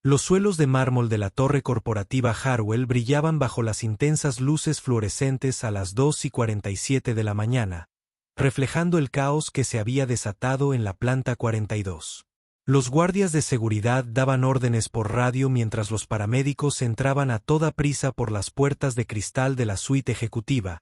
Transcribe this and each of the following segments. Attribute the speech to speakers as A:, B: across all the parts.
A: Los suelos de mármol de la torre corporativa Harwell brillaban bajo las intensas luces fluorescentes a las 2:47 de la mañana, reflejando el caos que se había desatado en la planta 42. Los guardias de seguridad daban órdenes por radio mientras los paramédicos entraban a toda prisa por las puertas de cristal de la suite ejecutiva,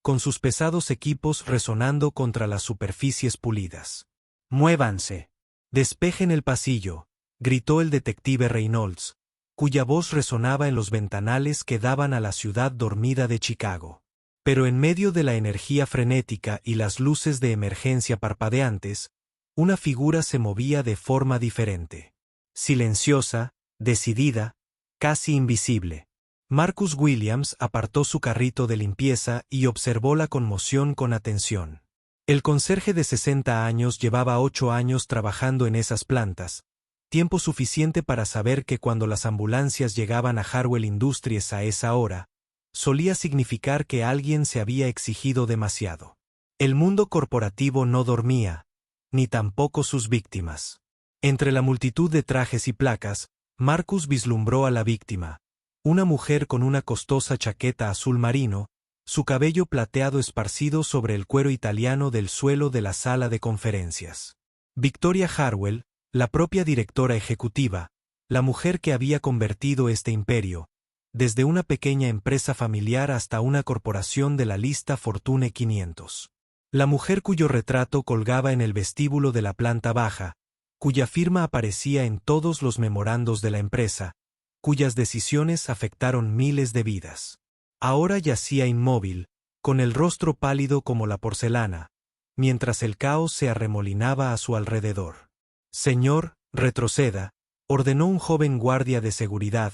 A: con sus pesados equipos resonando contra las superficies pulidas. «Muévanse. Despejen el pasillo», gritó el detective Reynolds, cuya voz resonaba en los ventanales que daban a la ciudad dormida de Chicago. Pero en medio de la energía frenética y las luces de emergencia parpadeantes, una figura se movía de forma diferente. Silenciosa, decidida, casi invisible. Marcus Williams apartó su carrito de limpieza y observó la conmoción con atención. El conserje de 60 años llevaba 8 años trabajando en esas plantas, tiempo suficiente para saber que cuando las ambulancias llegaban a Harwell Industries a esa hora, solía significar que alguien se había exigido demasiado. El mundo corporativo no dormía, ni tampoco sus víctimas. Entre la multitud de trajes y placas, Marcus vislumbró a la víctima, una mujer con una costosa chaqueta azul marino, su cabello plateado esparcido sobre el cuero italiano del suelo de la sala de conferencias. Victoria Harwell, la propia directora ejecutiva, la mujer que había convertido este imperio, desde una pequeña empresa familiar hasta una corporación de la lista Fortune 500. La mujer cuyo retrato colgaba en el vestíbulo de la planta baja, cuya firma aparecía en todos los memorandos de la empresa, cuyas decisiones afectaron miles de vidas. Ahora yacía inmóvil, con el rostro pálido como la porcelana, mientras el caos se arremolinaba a su alrededor. «Señor, retroceda», ordenó un joven guardia de seguridad,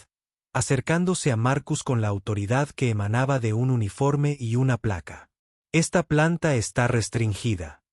A: acercándose a Marcus con la autoridad que emanaba de un uniforme y una placa. «Esta planta está restringida».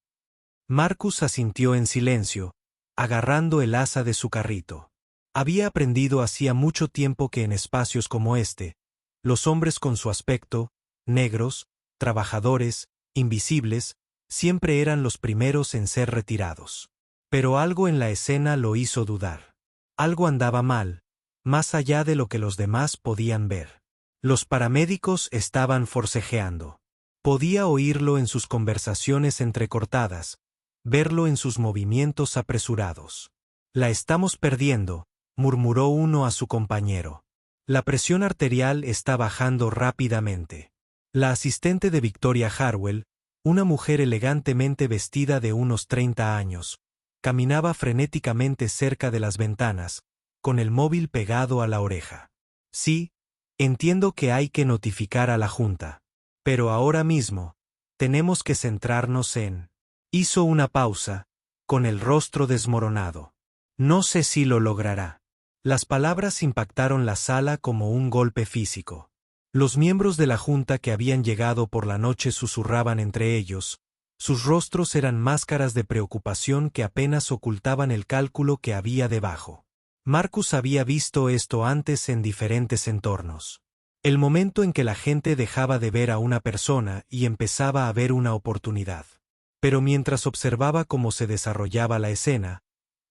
A: Marcus asintió en silencio, agarrando el asa de su carrito. Había aprendido hacía mucho tiempo que en espacios como este, los hombres con su aspecto, negros, trabajadores, invisibles, siempre eran los primeros en ser retirados. Pero algo en la escena lo hizo dudar. Algo andaba mal, más allá de lo que los demás podían ver. Los paramédicos estaban forcejeando. Podía oírlo en sus conversaciones entrecortadas, verlo en sus movimientos apresurados. «La estamos perdiendo», murmuró uno a su compañero. La presión arterial está bajando rápidamente. La asistente de Victoria Harwell, una mujer elegantemente vestida de unos 30 años, caminaba frenéticamente cerca de las ventanas, con el móvil pegado a la oreja. «Sí, entiendo que hay que notificar a la Junta. Pero ahora mismo, tenemos que centrarnos en...». Hizo una pausa, con el rostro desmoronado. «No sé si lo logrará». Las palabras impactaron la sala como un golpe físico. Los miembros de la Junta que habían llegado por la noche susurraban entre ellos. Sus rostros eran máscaras de preocupación que apenas ocultaban el cálculo que había debajo. Marcus había visto esto antes en diferentes entornos. El momento en que la gente dejaba de ver a una persona y empezaba a ver una oportunidad. Pero mientras observaba cómo se desarrollaba la escena,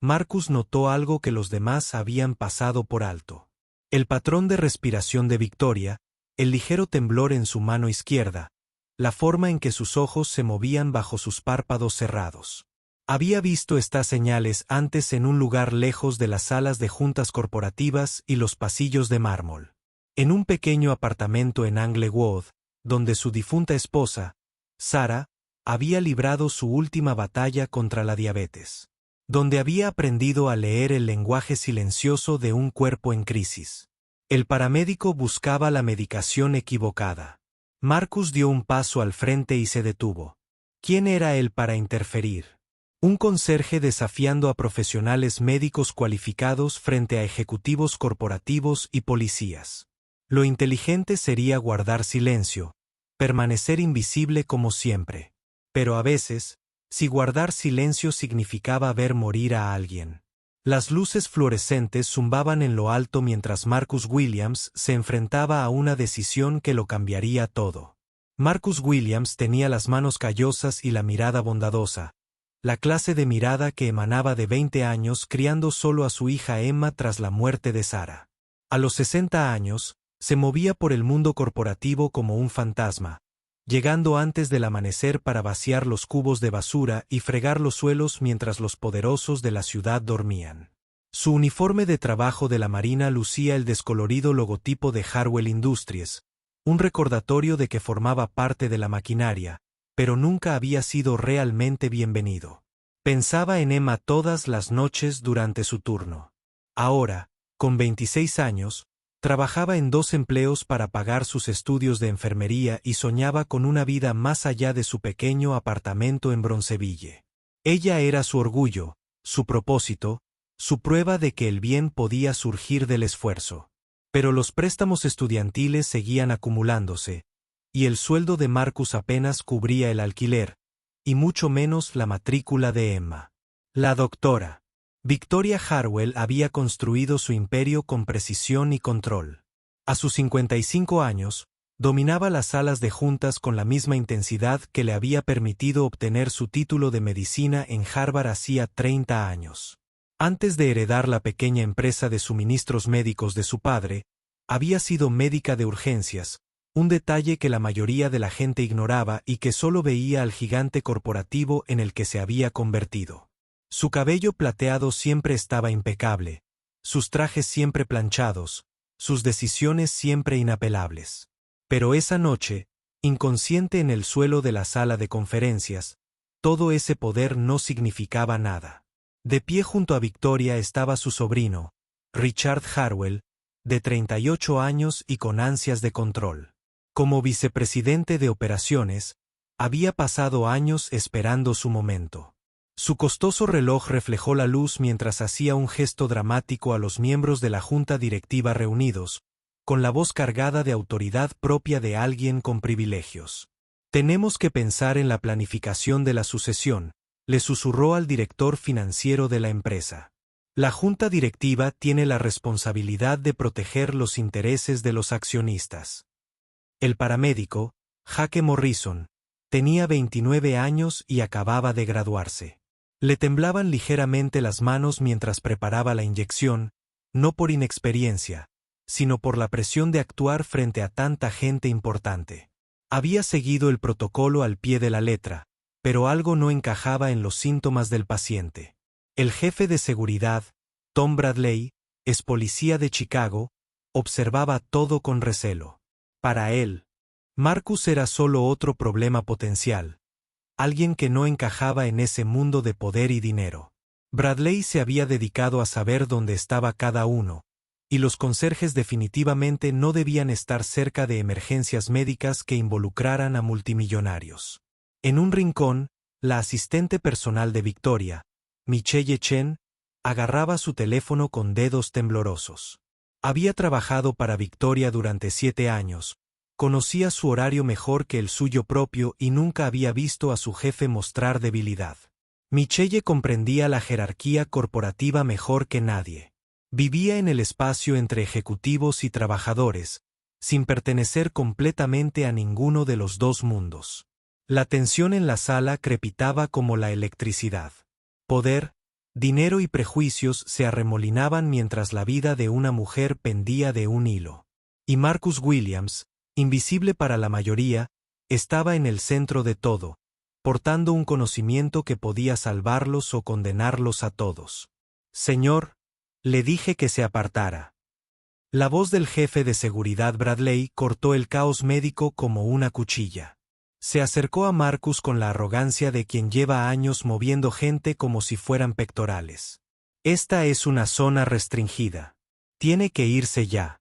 A: Marcus notó algo que los demás habían pasado por alto. El patrón de respiración de Victoria, el ligero temblor en su mano izquierda, la forma en que sus ojos se movían bajo sus párpados cerrados. Había visto estas señales antes en un lugar lejos de las salas de juntas corporativas y los pasillos de mármol. En un pequeño apartamento en Anglewood, donde su difunta esposa, Sarah, había librado su última batalla contra la diabetes. Donde había aprendido a leer el lenguaje silencioso de un cuerpo en crisis. El paramédico buscaba la medicación equivocada. Marcus dio un paso al frente y se detuvo. ¿Quién era él para interferir? Un conserje desafiando a profesionales médicos cualificados frente a ejecutivos corporativos y policías. Lo inteligente sería guardar silencio, permanecer invisible como siempre. Pero a veces, si guardar silencio significaba ver morir a alguien. Las luces fluorescentes zumbaban en lo alto mientras Marcus Williams se enfrentaba a una decisión que lo cambiaría todo. Marcus Williams tenía las manos callosas y la mirada bondadosa, la clase de mirada que emanaba de 20 años criando solo a su hija Emma tras la muerte de Sarah. A los 60 años, se movía por el mundo corporativo como un fantasma, llegando antes del amanecer para vaciar los cubos de basura y fregar los suelos mientras los poderosos de la ciudad dormían. Su uniforme de trabajo de la Marina lucía el descolorido logotipo de Harwell Industries, un recordatorio de que formaba parte de la maquinaria, pero nunca había sido realmente bienvenido. Pensaba en Emma todas las noches durante su turno. Ahora, con 26 años, trabajaba en 2 empleos para pagar sus estudios de enfermería y soñaba con una vida más allá de su pequeño apartamento en Bronzeville. Ella era su orgullo, su propósito, su prueba de que el bien podía surgir del esfuerzo. Pero los préstamos estudiantiles seguían acumulándose, y el sueldo de Marcus apenas cubría el alquiler, y mucho menos la matrícula de Emma. La doctora Victoria Harwell había construido su imperio con precisión y control. A sus 55 años, dominaba las salas de juntas con la misma intensidad que le había permitido obtener su título de medicina en Harvard hacía 30 años. Antes de heredar la pequeña empresa de suministros médicos de su padre, había sido médica de urgencias, un detalle que la mayoría de la gente ignoraba y que solo veía al gigante corporativo en el que se había convertido. Su cabello plateado siempre estaba impecable, sus trajes siempre planchados, sus decisiones siempre inapelables. Pero esa noche, inconsciente en el suelo de la sala de conferencias, todo ese poder no significaba nada. De pie junto a Victoria estaba su sobrino, Richard Harwell, de 38 años y con ansias de control. Como vicepresidente de operaciones, había pasado años esperando su momento. Su costoso reloj reflejó la luz mientras hacía un gesto dramático a los miembros de la junta directiva reunidos, con la voz cargada de autoridad propia de alguien con privilegios. Tenemos que pensar en la planificación de la sucesión, le susurró al director financiero de la empresa. La junta directiva tiene la responsabilidad de proteger los intereses de los accionistas. El paramédico, Jake Morrison, tenía 29 años y acababa de graduarse. Le temblaban ligeramente las manos mientras preparaba la inyección, no por inexperiencia, sino por la presión de actuar frente a tanta gente importante. Había seguido el protocolo al pie de la letra, pero algo no encajaba en los síntomas del paciente. El jefe de seguridad, Tom Bradley, ex policía de Chicago, observaba todo con recelo. Para él, Marcus era solo otro problema potencial, alguien que no encajaba en ese mundo de poder y dinero. Bradley se había dedicado a saber dónde estaba cada uno, y los conserjes definitivamente no debían estar cerca de emergencias médicas que involucraran a multimillonarios. En un rincón, la asistente personal de Victoria, Michelle Chen, agarraba su teléfono con dedos temblorosos. Había trabajado para Victoria durante 7 años, conocía su horario mejor que el suyo propio y nunca había visto a su jefe mostrar debilidad. Michelle comprendía la jerarquía corporativa mejor que nadie. Vivía en el espacio entre ejecutivos y trabajadores, sin pertenecer completamente a ninguno de los dos mundos. La tensión en la sala crepitaba como la electricidad. Poder, dinero y prejuicios se arremolinaban mientras la vida de una mujer pendía de un hilo. Y Marcus Williams, invisible para la mayoría, estaba en el centro de todo, portando un conocimiento que podía salvarlos o condenarlos a todos. Señor, le dije que se apartara. La voz del jefe de seguridad Bradley cortó el caos médico como una cuchilla. Se acercó a Marcus con la arrogancia de quien lleva años moviendo gente como si fueran pectorales. Esta es una zona restringida. Tiene que irse ya.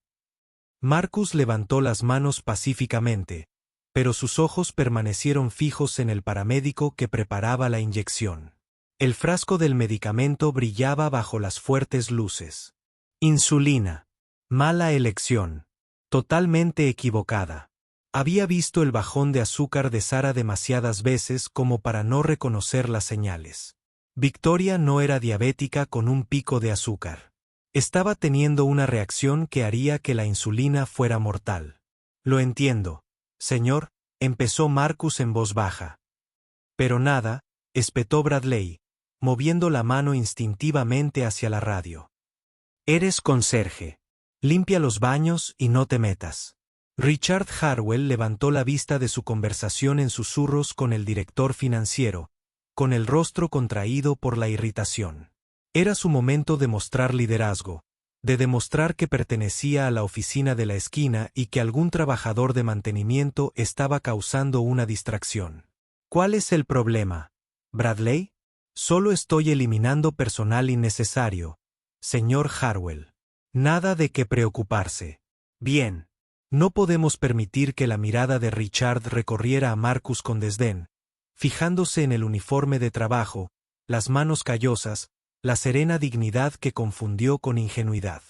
A: Marcus levantó las manos pacíficamente, pero sus ojos permanecieron fijos en el paramédico que preparaba la inyección. El frasco del medicamento brillaba bajo las fuertes luces. Insulina. Mala elección. Totalmente equivocada. Había visto el bajón de azúcar de Sarah demasiadas veces como para no reconocer las señales. Victoria no era diabética con un pico de azúcar. Estaba teniendo una reacción que haría que la insulina fuera mortal. Lo entiendo, señor, empezó Marcus en voz baja. Pero nada, espetó Bradley, moviendo la mano instintivamente hacia la radio. Eres conserje. Limpia los baños y no te metas. Richard Harwell levantó la vista de su conversación en susurros con el director financiero, con el rostro contraído por la irritación. Era su momento de mostrar liderazgo, de demostrar que pertenecía a la oficina de la esquina y que algún trabajador de mantenimiento estaba causando una distracción. ¿Cuál es el problema, Bradley? Solo estoy eliminando personal innecesario, señor Harwell. Nada de qué preocuparse. Bien. No podemos permitir que la mirada de Richard recorriera a Marcus con desdén, fijándose en el uniforme de trabajo, las manos callosas, la serena dignidad que confundió con ingenuidad.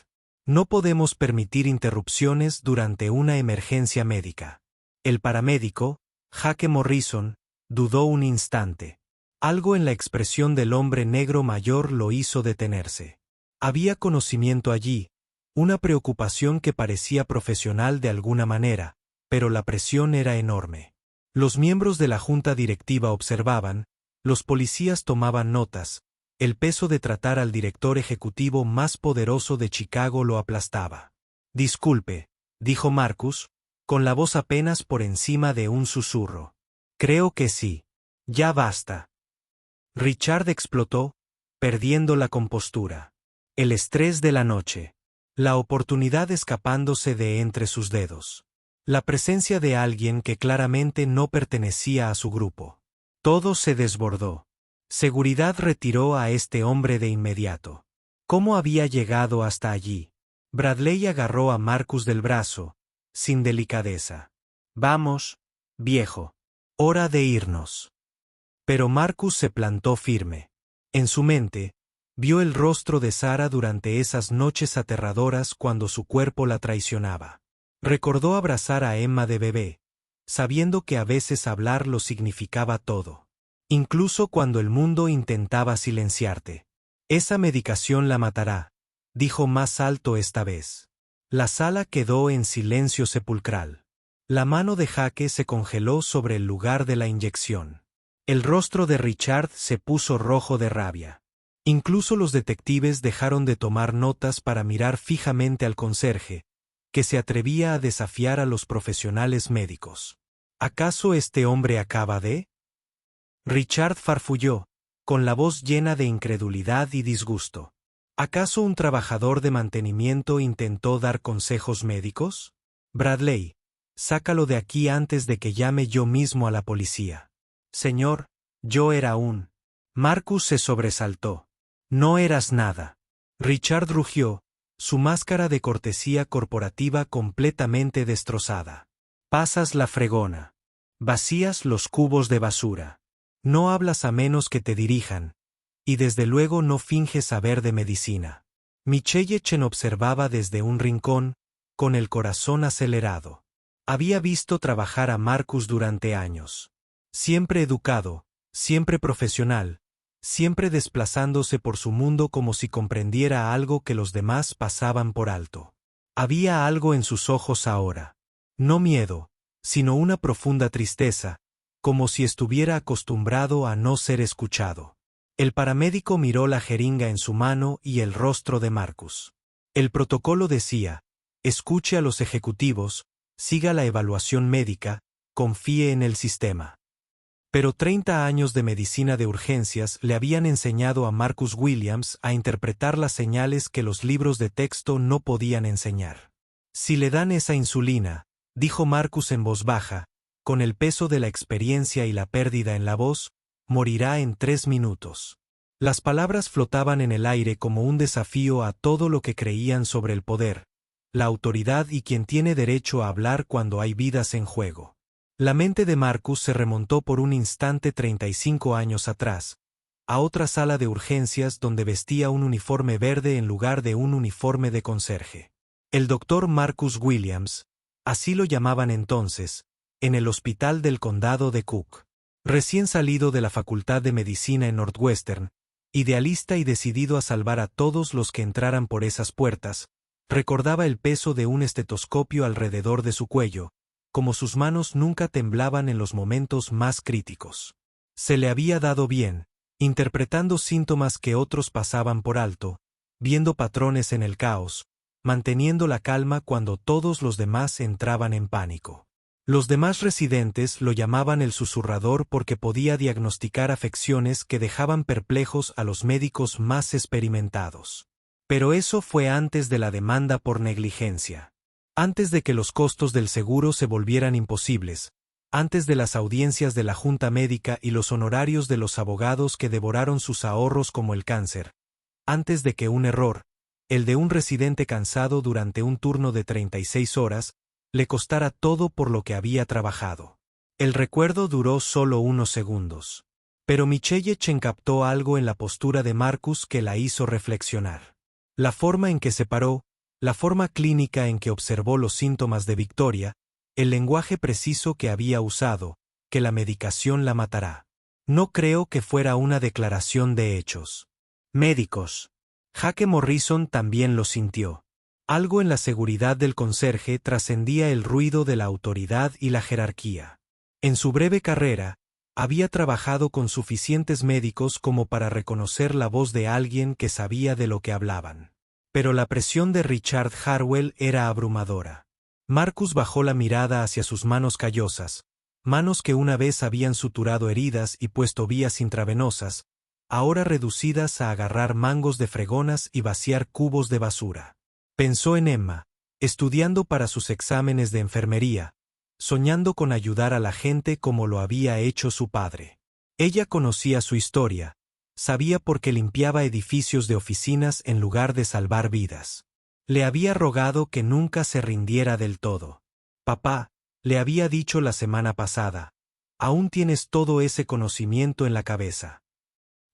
A: No podemos permitir interrupciones durante una emergencia médica. El paramédico, Jake Morrison, dudó un instante. Algo en la expresión del hombre negro mayor lo hizo detenerse. Había conocimiento allí, una preocupación que parecía profesional de alguna manera, pero la presión era enorme. Los miembros de la junta directiva observaban, los policías tomaban notas, el peso de tratar al director ejecutivo más poderoso de Chicago lo aplastaba. Disculpe, dijo Marcus, con la voz apenas por encima de un susurro. Creo que sí. Ya basta. Richard explotó, perdiendo la compostura. El estrés de la noche. La oportunidad escapándose de entre sus dedos. La presencia de alguien que claramente no pertenecía a su grupo. Todo se desbordó. Seguridad retiró a este hombre de inmediato. ¿Cómo había llegado hasta allí? Bradley agarró a Marcus del brazo, sin delicadeza. Vamos, viejo. Hora de irnos. Pero Marcus se plantó firme. En su mente, vio el rostro de Sarah durante esas noches aterradoras cuando su cuerpo la traicionaba. Recordó abrazar a Emma de bebé, sabiendo que a veces hablar lo significaba todo. Incluso cuando el mundo intentaba silenciarte. Esa medicación la matará, dijo más alto esta vez. La sala quedó en silencio sepulcral. La mano de Jake se congeló sobre el lugar de la inyección. El rostro de Richard se puso rojo de rabia. Incluso los detectives dejaron de tomar notas para mirar fijamente al conserje, que se atrevía a desafiar a los profesionales médicos. ¿Acaso este hombre acaba de? Richard farfulló, con la voz llena de incredulidad y disgusto. ¿Acaso un trabajador de mantenimiento intentó dar consejos médicos? Bradley, sácalo de aquí antes de que llame yo mismo a la policía. Señor, yo era un... Marcus se sobresaltó. No eras nada. Richard rugió, su máscara de cortesía corporativa completamente destrozada. Pasas la fregona. Vacías los cubos de basura. No hablas a menos que te dirijan. Y desde luego no finges saber de medicina. Michelle Chen observaba desde un rincón, con el corazón acelerado. Había visto trabajar a Marcus durante años. Siempre educado, siempre profesional, siempre desplazándose por su mundo como si comprendiera algo que los demás pasaban por alto. Había algo en sus ojos ahora. No miedo, sino una profunda tristeza, como si estuviera acostumbrado a no ser escuchado. El paramédico miró la jeringa en su mano y el rostro de Marcus. El protocolo decía, escuche a los ejecutivos, siga la evaluación médica, confíe en el sistema. Pero 30 años de medicina de urgencias le habían enseñado a Marcus Williams a interpretar las señales que los libros de texto no podían enseñar. Si le dan esa insulina, dijo Marcus en voz baja, con el peso de la experiencia y la pérdida en la voz, morirá en 3 minutos. Las palabras flotaban en el aire como un desafío a todo lo que creían sobre el poder, la autoridad y quien tiene derecho a hablar cuando hay vidas en juego. La mente de Marcus se remontó por un instante 35 años atrás, a otra sala de urgencias donde vestía un uniforme verde en lugar de un uniforme de conserje. El doctor Marcus Williams, así lo llamaban entonces, en el hospital del condado de Cook. Recién salido de la Facultad de Medicina en Northwestern, idealista y decidido a salvar a todos los que entraran por esas puertas, recordaba el peso de un estetoscopio alrededor de su cuello, como sus manos nunca temblaban en los momentos más críticos. Se le había dado bien, interpretando síntomas que otros pasaban por alto, viendo patrones en el caos, manteniendo la calma cuando todos los demás entraban en pánico. Los demás residentes lo llamaban el susurrador porque podía diagnosticar afecciones que dejaban perplejos a los médicos más experimentados. Pero eso fue antes de la demanda por negligencia. Antes de que los costos del seguro se volvieran imposibles, antes de las audiencias de la Junta Médica y los honorarios de los abogados que devoraron sus ahorros como el cáncer, antes de que un error, el de un residente cansado durante un turno de 36 horas, le costara todo por lo que había trabajado. El recuerdo duró solo unos segundos. Pero Michelle Chen captó algo en la postura de Marcus que la hizo reflexionar. La forma en que se paró, la forma clínica en que observó los síntomas de Victoria, el lenguaje preciso que había usado, que la medicación la matará. No creo que fuera una declaración de hechos. Médicos. Jake Morrison también lo sintió. Algo en la seguridad del conserje trascendía el ruido de la autoridad y la jerarquía. En su breve carrera, había trabajado con suficientes médicos como para reconocer la voz de alguien que sabía de lo que hablaban. Pero la presión de Richard Harwell era abrumadora. Marcus bajó la mirada hacia sus manos callosas, manos que una vez habían suturado heridas y puesto vías intravenosas, ahora reducidas a agarrar mangos de fregonas y vaciar cubos de basura. Pensó en Emma, estudiando para sus exámenes de enfermería, soñando con ayudar a la gente como lo había hecho su padre. Ella conocía su historia, sabía por qué limpiaba edificios de oficinas en lugar de salvar vidas. Le había rogado que nunca se rindiera del todo. Papá, le había dicho la semana pasada, aún tienes todo ese conocimiento en la cabeza.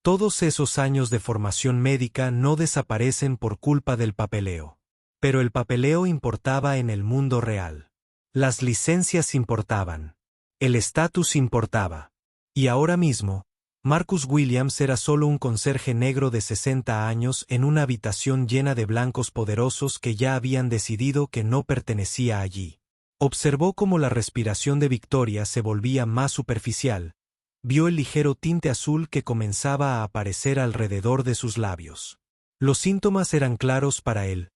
A: Todos esos años de formación médica no desaparecen por culpa del papeleo. Pero el papeleo importaba en el mundo real. Las licencias importaban. El estatus importaba. Y ahora mismo, Marcus Williams era solo un conserje negro de 60 años en una habitación llena de blancos poderosos que ya habían decidido que no pertenecía allí. Observó cómo la respiración de Victoria se volvía más superficial. Vio el ligero tinte azul que comenzaba a aparecer alrededor de sus labios. Los síntomas eran claros para él.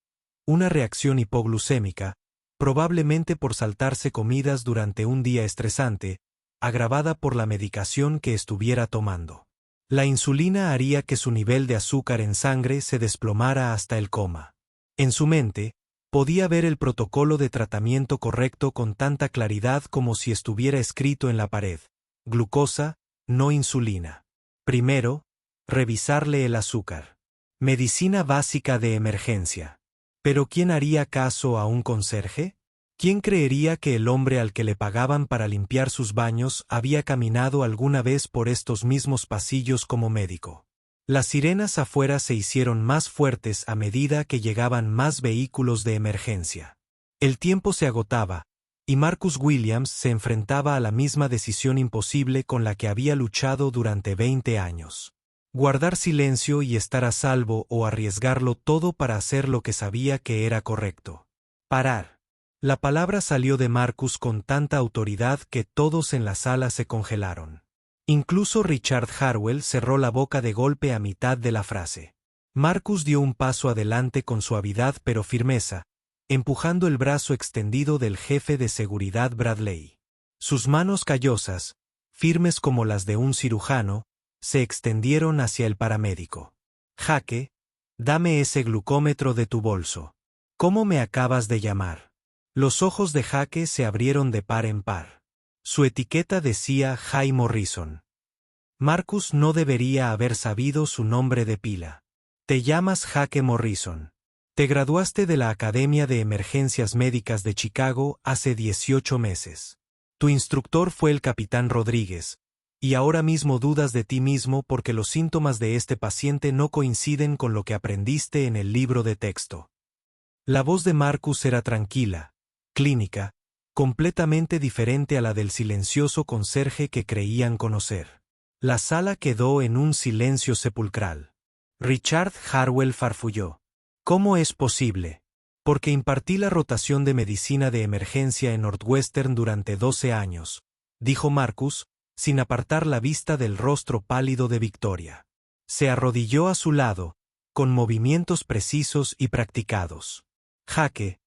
A: Una reacción hipoglucémica, probablemente por saltarse comidas durante un día estresante, agravada por la medicación que estuviera tomando. La insulina haría que su nivel de azúcar en sangre se desplomara hasta el coma. En su mente, podía ver el protocolo de tratamiento correcto con tanta claridad como si estuviera escrito en la pared. Glucosa, no insulina. Primero, revisarle el azúcar. Medicina básica de emergencia. ¿Pero quién haría caso a un conserje? ¿Quién creería que el hombre al que le pagaban para limpiar sus baños había caminado alguna vez por estos mismos pasillos como médico? Las sirenas afuera se hicieron más fuertes a medida que llegaban más vehículos de emergencia. El tiempo se agotaba, y Marcus Williams se enfrentaba a la misma decisión imposible con la que había luchado durante 20 años. Guardar silencio y estar a salvo o arriesgarlo todo para hacer lo que sabía que era correcto. Parar. La palabra salió de Marcus con tanta autoridad que todos en la sala se congelaron. Incluso Richard Harwell cerró la boca de golpe a mitad de la frase. Marcus dio un paso adelante con suavidad pero firmeza, empujando el brazo extendido del jefe de seguridad Bradley. Sus manos callosas, firmes como las de un cirujano, se extendieron hacia el paramédico. Jake, dame ese glucómetro de tu bolso. ¿Cómo me acabas de llamar? Los ojos de Jake se abrieron de par en par. Su etiqueta decía Jay Morrison. Marcus no debería haber sabido su nombre de pila. Te llamas Jake Morrison. Te graduaste de la Academia de Emergencias Médicas de Chicago hace 18 meses. Tu instructor fue el capitán Rodríguez, y ahora mismo dudas de ti mismo porque los síntomas de este paciente no coinciden con lo que aprendiste en el libro de texto. La voz de Marcus era tranquila, clínica, completamente diferente a la del silencioso conserje que creían conocer. La sala quedó en un silencio sepulcral. Richard Harwell farfulló. ¿Cómo es posible? Porque impartí la rotación de medicina de emergencia en Northwestern durante 12 años, dijo Marcus, sin apartar la vista del rostro pálido de Victoria. Se arrodilló a su lado, con movimientos precisos y practicados. Jaque,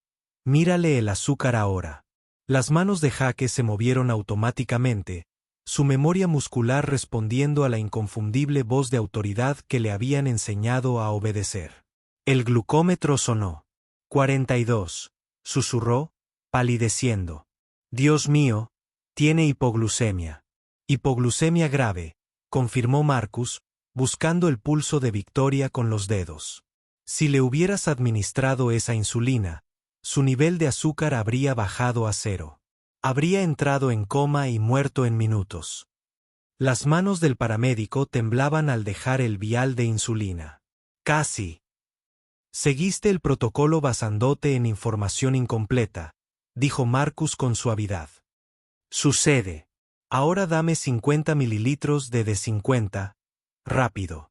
A: mírale el azúcar ahora. Las manos de Jaque se movieron automáticamente, su memoria muscular respondiendo a la inconfundible voz de autoridad que le habían enseñado a obedecer. El glucómetro sonó. 42, susurró, palideciendo. Dios mío, tiene hipoglucemia. Hipoglucemia grave, confirmó Marcus, buscando el pulso de Victoria con los dedos. Si le hubieras administrado esa insulina, su nivel de azúcar habría bajado a 0. Habría entrado en coma y muerto en minutos. Las manos del paramédico temblaban al dejar el vial de insulina. Casi. Seguiste el protocolo basándote en información incompleta, dijo Marcus con suavidad. Sucede. Ahora dame 50 mililitros de D50, rápido.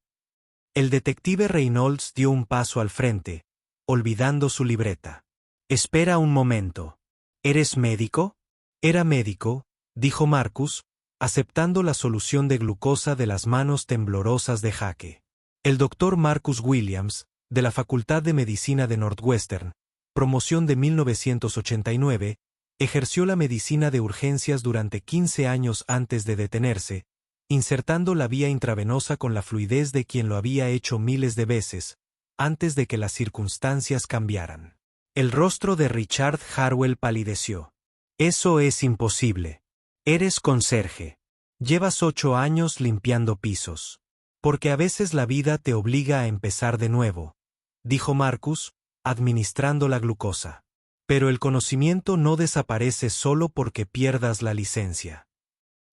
A: El detective Reynolds dio un paso al frente, olvidando su libreta. Espera un momento. ¿Eres médico? Era médico, dijo Marcus, aceptando la solución de glucosa de las manos temblorosas de Jaque. El doctor Marcus Williams, de la Facultad de Medicina de Northwestern, promoción de 1989, ejerció la medicina de urgencias durante 15 años antes de detenerse, insertando la vía intravenosa con la fluidez de quien lo había hecho miles de veces, antes de que las circunstancias cambiaran. El rostro de Richard Harwell palideció. Eso es imposible. Eres conserje. Llevas 8 años limpiando pisos. Porque a veces la vida te obliga a empezar de nuevo, dijo Marcus, administrando la glucosa. Pero el conocimiento no desaparece solo porque pierdas la licencia.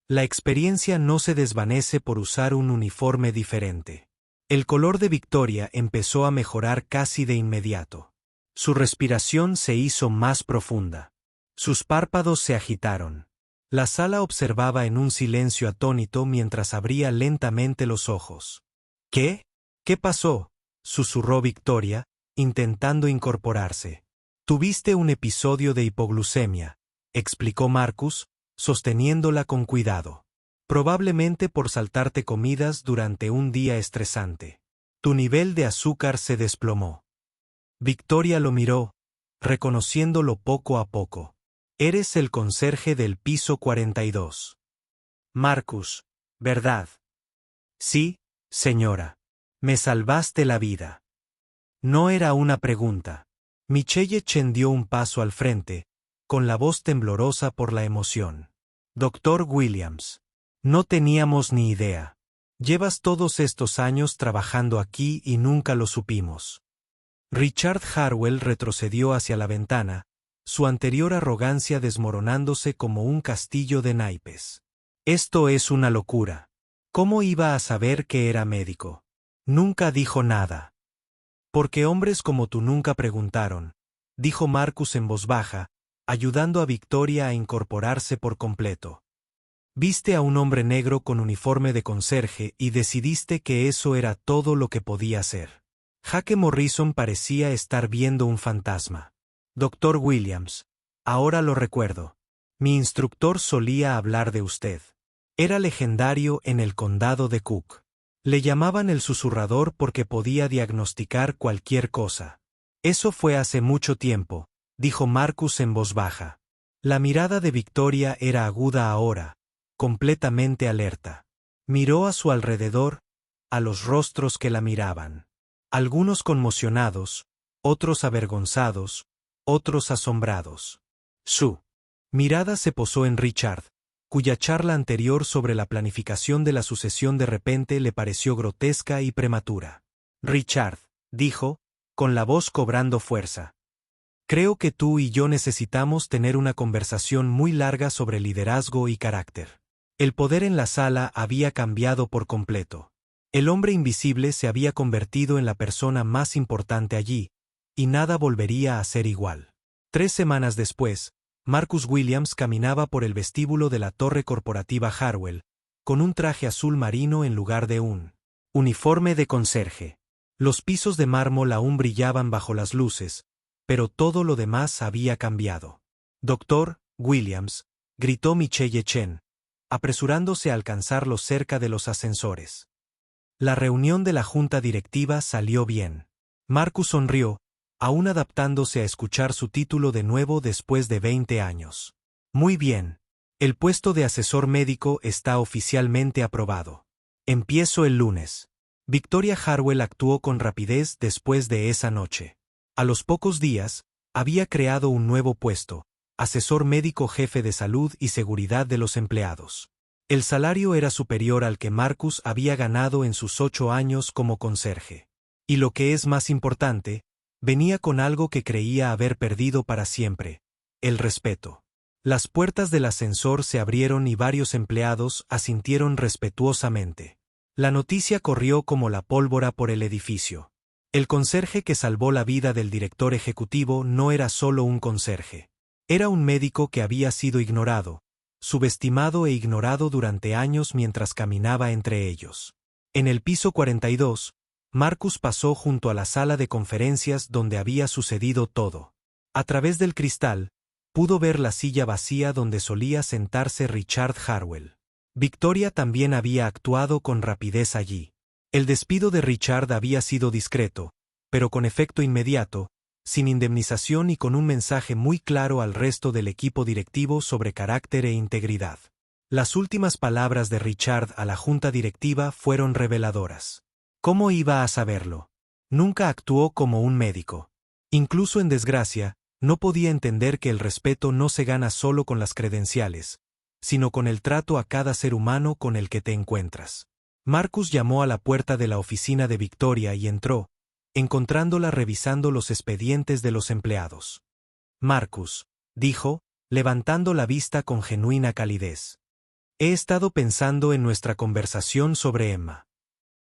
A: La experiencia no se desvanece por usar un uniforme diferente. El color de Victoria empezó a mejorar casi de inmediato. Su respiración se hizo más profunda. Sus párpados se agitaron. La sala observaba en un silencio atónito mientras abría lentamente los ojos. ¿Qué? ¿Qué pasó?, susurró Victoria, intentando incorporarse. Tuviste un episodio de hipoglucemia, explicó Marcus, sosteniéndola con cuidado. Probablemente por saltarte comidas durante un día estresante. Tu nivel de azúcar se desplomó. Victoria lo miró, reconociéndolo poco a poco. Eres el conserje del piso 42. Marcus, ¿verdad? Sí, señora. Me salvaste la vida. No era una pregunta. Michelle Chen dio un paso al frente, con la voz temblorosa por la emoción. Doctor Williams. No teníamos ni idea. Llevas todos estos años trabajando aquí y nunca lo supimos. Richard Harwell retrocedió hacia la ventana, su anterior arrogancia desmoronándose como un castillo de naipes. Esto es una locura. ¿Cómo iba a saber que era médico? Nunca dijo nada. Porque hombres como tú nunca preguntaron, dijo Marcus en voz baja, ayudando a Victoria a incorporarse por completo. Viste a un hombre negro con uniforme de conserje y decidiste que eso era todo lo que podía hacer. Jaque Morrison parecía estar viendo un fantasma. Doctor Williams, ahora lo recuerdo. Mi instructor solía hablar de usted. Era legendario en el condado de Cook. Le llamaban el susurrador porque podía diagnosticar cualquier cosa. Eso fue hace mucho tiempo, dijo Marcus en voz baja. La mirada de Victoria era aguda ahora, completamente alerta. Miró a su alrededor, a los rostros que la miraban. Algunos conmocionados, otros avergonzados, otros asombrados. Su mirada se posó en Richard, cuya charla anterior sobre la planificación de la sucesión de repente le pareció grotesca y prematura. Richard, dijo, con la voz cobrando fuerza. Creo que tú y yo necesitamos tener una conversación muy larga sobre liderazgo y carácter. El poder en la sala había cambiado por completo. El hombre invisible se había convertido en la persona más importante allí, y nada volvería a ser igual. 3 semanas después, Marcus Williams caminaba por el vestíbulo de la torre corporativa Harwell, con un traje azul marino en lugar de un uniforme de conserje. Los pisos de mármol aún brillaban bajo las luces, pero todo lo demás había cambiado. Doctor Williams, gritó Michelle Chen, apresurándose a alcanzarlo cerca de los ascensores. La reunión de la junta directiva salió bien. Marcus sonrió, aún adaptándose a escuchar su título de nuevo después de 20 años. Muy bien. El puesto de asesor médico está oficialmente aprobado. Empiezo el lunes. Victoria Harwell actuó con rapidez después de esa noche. A los pocos días, había creado un nuevo puesto, asesor médico jefe de salud y seguridad de los empleados. El salario era superior al que Marcus había ganado en sus 8 años como conserje. Y lo que es más importante, venía con algo que creía haber perdido para siempre: el respeto. Las puertas del ascensor se abrieron y varios empleados asintieron respetuosamente. La noticia corrió como la pólvora por el edificio. El conserje que salvó la vida del director ejecutivo no era solo un conserje. Era un médico que había sido ignorado, subestimado e ignorado durante años mientras caminaba entre ellos. En el piso 42, Marcus pasó junto a la sala de conferencias donde había sucedido todo. A través del cristal, pudo ver la silla vacía donde solía sentarse Richard Harwell. Victoria también había actuado con rapidez allí. El despido de Richard había sido discreto, pero con efecto inmediato, sin indemnización y con un mensaje muy claro al resto del equipo directivo sobre carácter e integridad. Las últimas palabras de Richard a la junta directiva fueron reveladoras. ¿Cómo iba a saberlo? Nunca actuó como un médico. Incluso en desgracia, no podía entender que el respeto no se gana solo con las credenciales, sino con el trato a cada ser humano con el que te encuentras. Marcus llamó a la puerta de la oficina de Victoria y entró, encontrándola revisando los expedientes de los empleados. Marcus, dijo, levantando la vista con genuina calidez. He estado pensando en nuestra conversación sobre Emma.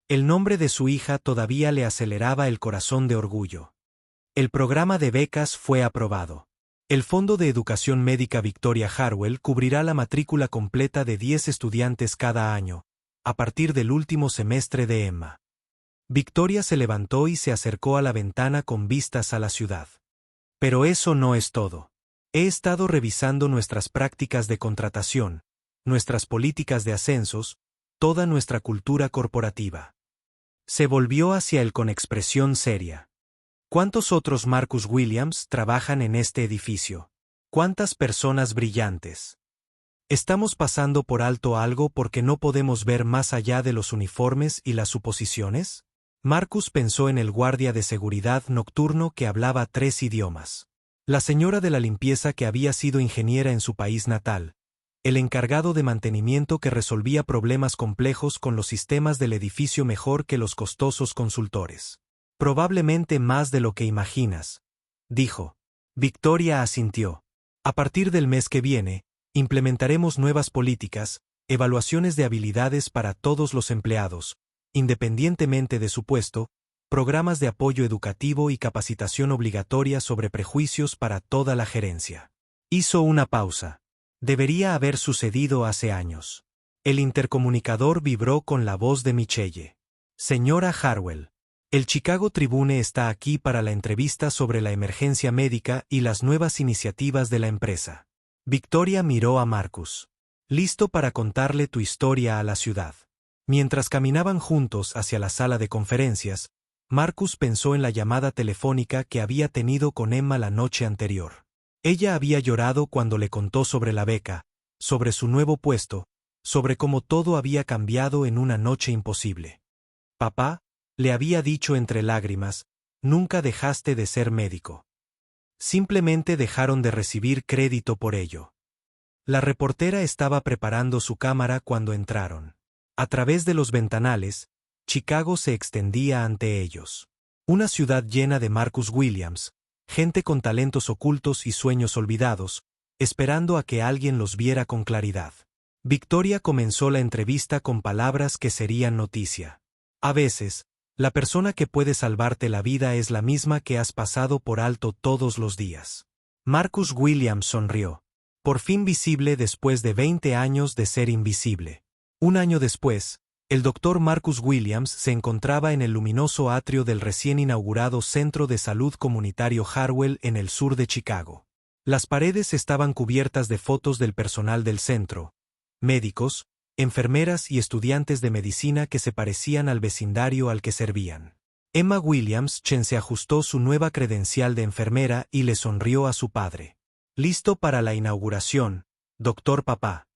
A: El nombre de su hija todavía le aceleraba el corazón de orgullo. El programa de becas fue aprobado. El Fondo de Educación Médica Victoria Harwell cubrirá la matrícula completa de 10 estudiantes cada año, a partir del último semestre de Emma. Victoria se levantó y se acercó a la ventana con vistas a la ciudad. Pero eso no es todo. He estado revisando nuestras prácticas de contratación, nuestras políticas de ascensos, toda nuestra cultura corporativa. Se volvió hacia él con expresión seria. ¿Cuántos otros Marcus Williams trabajan en este edificio? ¿Cuántas personas brillantes? ¿Estamos pasando por alto algo porque no podemos ver más allá de los uniformes y las suposiciones? Marcus pensó en el guardia de seguridad nocturno que hablaba 3 idiomas. La señora de la limpieza que había sido ingeniera en su país natal. El encargado de mantenimiento que resolvía problemas complejos con los sistemas del edificio mejor que los costosos consultores. Probablemente más de lo que imaginas, dijo. Victoria asintió. A partir del mes que viene, implementaremos nuevas políticas, evaluaciones de habilidades para todos los empleados, independientemente de su puesto, programas de apoyo educativo y capacitación obligatoria sobre prejuicios para toda la gerencia. Hizo una pausa. Debería haber sucedido hace años. El intercomunicador vibró con la voz de Michelle. Señora Harwell. El Chicago Tribune está aquí para la entrevista sobre la emergencia médica y las nuevas iniciativas de la empresa. Victoria miró a Marcus. Listo para contarle tu historia a la ciudad. Mientras caminaban juntos hacia la sala de conferencias, Marcus pensó en la llamada telefónica que había tenido con Emma la noche anterior. Ella había llorado cuando le contó sobre la beca, sobre su nuevo puesto, sobre cómo todo había cambiado en una noche imposible. Papá, le había dicho entre lágrimas, nunca dejaste de ser médico. Simplemente dejaron de recibir crédito por ello. La reportera estaba preparando su cámara cuando entraron. A través de los ventanales, Chicago se extendía ante ellos. Una ciudad llena de Marcus Williams, gente con talentos ocultos y sueños olvidados, esperando a que alguien los viera con claridad. Victoria comenzó la entrevista con palabras que serían noticia. A veces, la persona que puede salvarte la vida es la misma que has pasado por alto todos los días. Marcus Williams sonrió. Por fin visible después de 20 años de ser invisible. Un año después, el Dr. Marcus Williams se encontraba en el luminoso atrio del recién inaugurado Centro de Salud Comunitario Harwell en el sur de Chicago. Las paredes estaban cubiertas de fotos del personal del centro, médicos, enfermeras y estudiantes de medicina que se parecían al vecindario al que servían. Emma Williams-Chen se ajustó su nueva credencial de enfermera y le sonrió a su padre. «Listo para la inauguración, doctor papá».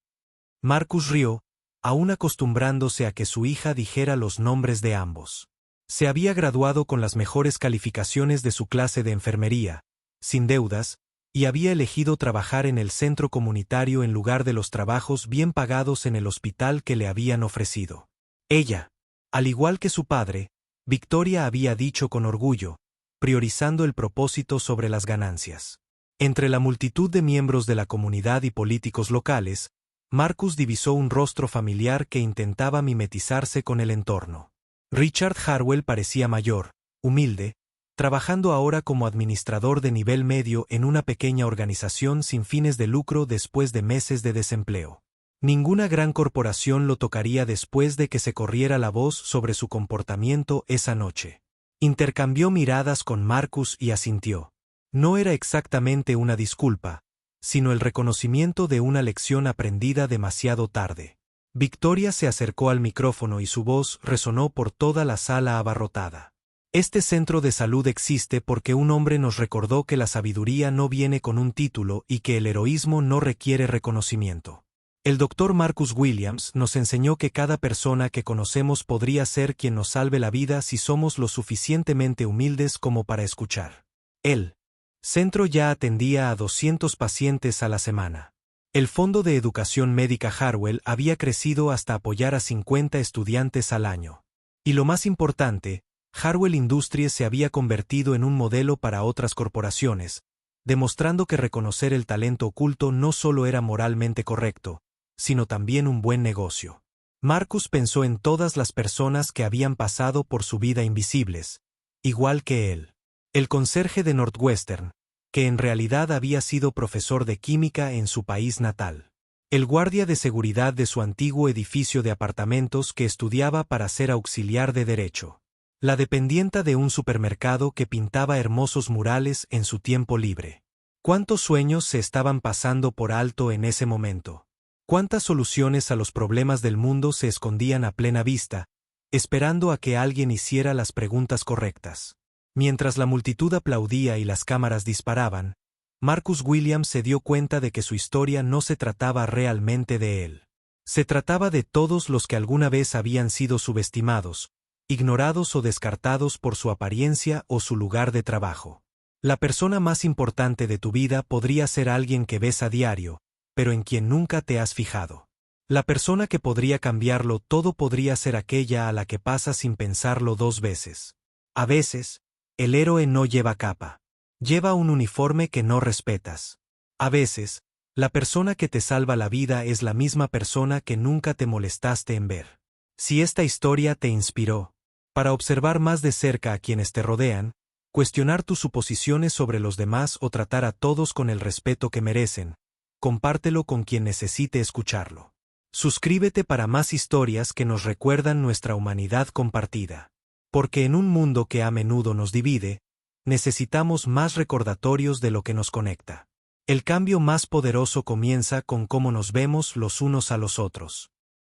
A: Marcus rió, aún acostumbrándose a que su hija dijera los nombres de ambos. Se había graduado con las mejores calificaciones de su clase de enfermería, sin deudas, y había elegido trabajar en el centro comunitario en lugar de los trabajos bien pagados en el hospital que le habían ofrecido. Ella, al igual que su padre, Victoria había dicho con orgullo, priorizando el propósito sobre las ganancias. Entre la multitud de miembros de la comunidad y políticos locales, Marcus divisó un rostro familiar que intentaba mimetizarse con el entorno. Richard Harwell parecía mayor, humilde, trabajando ahora como administrador de nivel medio en una pequeña organización sin fines de lucro después de meses de desempleo. Ninguna gran corporación lo tocaría después de que se corriera la voz sobre su comportamiento esa noche. Intercambió miradas con Marcus y asintió. No era exactamente una disculpa, sino el reconocimiento de una lección aprendida demasiado tarde. Victoria se acercó al micrófono y su voz resonó por toda la sala abarrotada. Este centro de salud existe porque un hombre nos recordó que la sabiduría no viene con un título y que el heroísmo no requiere reconocimiento. El Dr. Marcus Williams nos enseñó que cada persona que conocemos podría ser quien nos salve la vida si somos lo suficientemente humildes como para escuchar. El centro ya atendía a 200 pacientes a la semana. El Fondo de Educación Médica Harwell había crecido hasta apoyar a 50 estudiantes al año. Y lo más importante, Harwell Industries se había convertido en un modelo para otras corporaciones, demostrando que reconocer el talento oculto no solo era moralmente correcto, sino también un buen negocio. Marcus pensó en todas las personas que habían pasado por su vida invisibles, igual que él. El conserje de Northwestern, que en realidad había sido profesor de química en su país natal. El guardia de seguridad de su antiguo edificio de apartamentos que estudiaba para ser auxiliar de derecho. La dependienta de un supermercado que pintaba hermosos murales en su tiempo libre. ¿Cuántos sueños se estaban pasando por alto en ese momento? ¿Cuántas soluciones a los problemas del mundo se escondían a plena vista, esperando a que alguien hiciera las preguntas correctas? Mientras la multitud aplaudía y las cámaras disparaban, Marcus Williams se dio cuenta de que su historia no se trataba realmente de él. Se trataba de todos los que alguna vez habían sido subestimados, ignorados o descartados por su apariencia o su lugar de trabajo. La persona más importante de tu vida podría ser alguien que ves a diario, pero en quien nunca te has fijado. La persona que podría cambiarlo todo podría ser aquella a la que pasas sin pensarlo dos veces. A veces, el héroe no lleva capa. Lleva un uniforme que no respetas. A veces, la persona que te salva la vida es la misma persona que nunca te molestaste en ver. Si esta historia te inspiró, para observar más de cerca a quienes te rodean, cuestionar tus suposiciones sobre los demás o tratar a todos con el respeto que merecen, compártelo con quien necesite escucharlo. Suscríbete para más historias que nos recuerdan nuestra humanidad compartida. Porque en un mundo que a menudo nos divide, necesitamos más recordatorios de lo que nos conecta. El cambio más poderoso comienza con cómo nos vemos los unos a los otros.